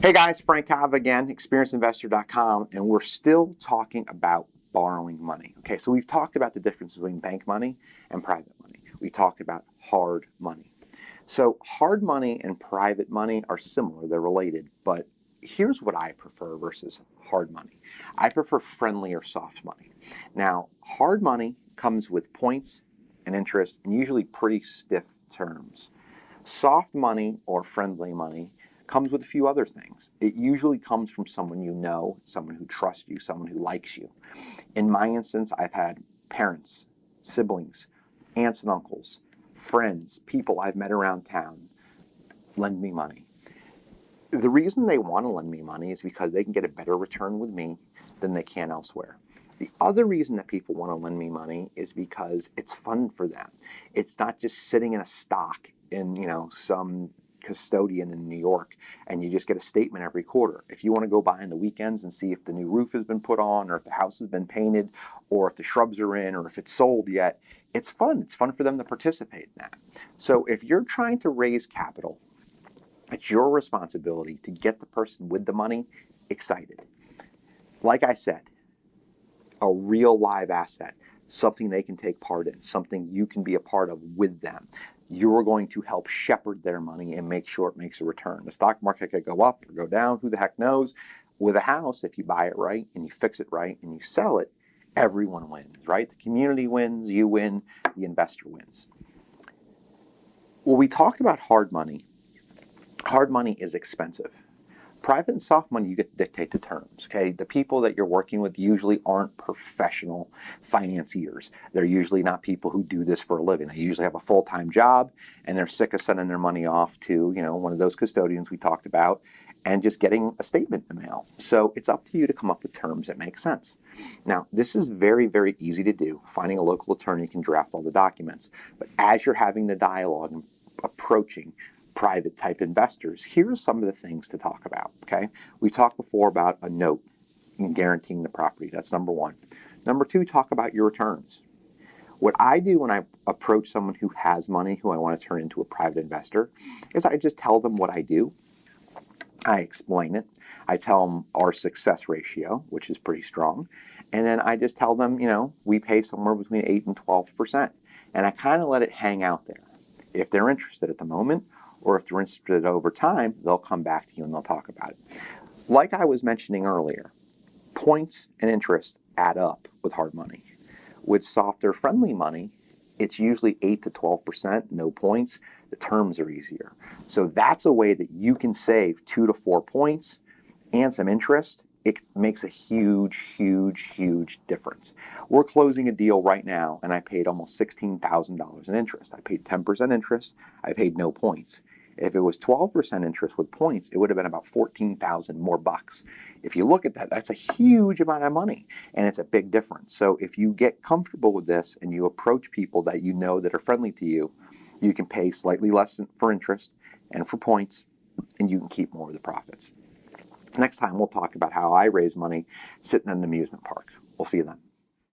Hey guys, Frank Cava again, experiencedinvestor.com, and we're still talking about borrowing money. Okay, so we've talked about the difference between bank money and private money. We talked about hard money. So hard money and private money are similar, they're related, but here's what I prefer versus hard money. I prefer friendly or soft money. Now, hard money comes with points and interest and usually pretty stiff terms. Soft money or friendly money comes with a few other things. It usually comes from someone you know, someone who trusts you, someone who likes you. In my instance, I've had parents, siblings, aunts and uncles, friends, people I've met around town lend me money. The reason they want to lend me money is because they can get a better return with me than they can elsewhere. The other reason that people want to lend me money is because it's fun for them. It's not just sitting in a stock in, some custodian in New York and you just get a statement every quarter. If you want to go by on the weekends and see if the new roof has been put on or if the house has been painted or if the shrubs are in or if it's sold yet, it's fun. It's fun for them to participate in that. So if you're trying to raise capital, it's your responsibility to get the person with the money excited. Like I said, a real live asset, something they can take part in, something you can be a part of with them. You're going to help shepherd their money and make sure it makes a return. The stock market could go up or go down, who the heck knows? With a house, if you buy it right and you fix it right and you sell it, everyone wins, right? The community wins, you win, the investor wins. Well, we talked about hard money. Hard money is expensive. Private and soft money, you get to dictate the terms, okay? The people that you're working with usually aren't professional financiers. They're usually not people who do this for a living. They usually have a full-time job and they're sick of sending their money off to, one of those custodians we talked about and just getting a statement in the mail. So it's up to you to come up with terms that make sense. Now, this is very, very easy to do. Finding a local attorney can draft all the documents. But as you're having the dialogue and approaching private type investors, here's some of the things to talk about, okay? We talked before about a note and guaranteeing the property. That's number one. Number two, talk about your returns. What I do when I approach someone who has money, who I want to turn into a private investor, is I just tell them what I do. I explain it. I tell them our success ratio, which is pretty strong. And then I just tell them, we pay somewhere between 8 and 12%. And I kind of let it hang out there. If they're interested at the moment, or if they're interested over time, they'll come back to you and they'll talk about it. Like I was mentioning earlier, points and interest add up with hard money. With softer, friendly money, it's usually 8 to 12%, no points. The terms are easier. So that's a way that you can save 2 to 4 points and some interest. It makes a huge, huge, huge difference. We're closing a deal right now, and I paid almost $16,000 in interest. I paid 10% interest. I paid no points. If it was 12% interest with points, it would have been about 14,000 more bucks. If you look at that, that's a huge amount of money, and it's a big difference. So if you get comfortable with this and you approach people that you know that are friendly to you, you can pay slightly less for interest and for points, and you can keep more of the profits. Next time, we'll talk about how I raise money sitting in an amusement park. We'll see you then.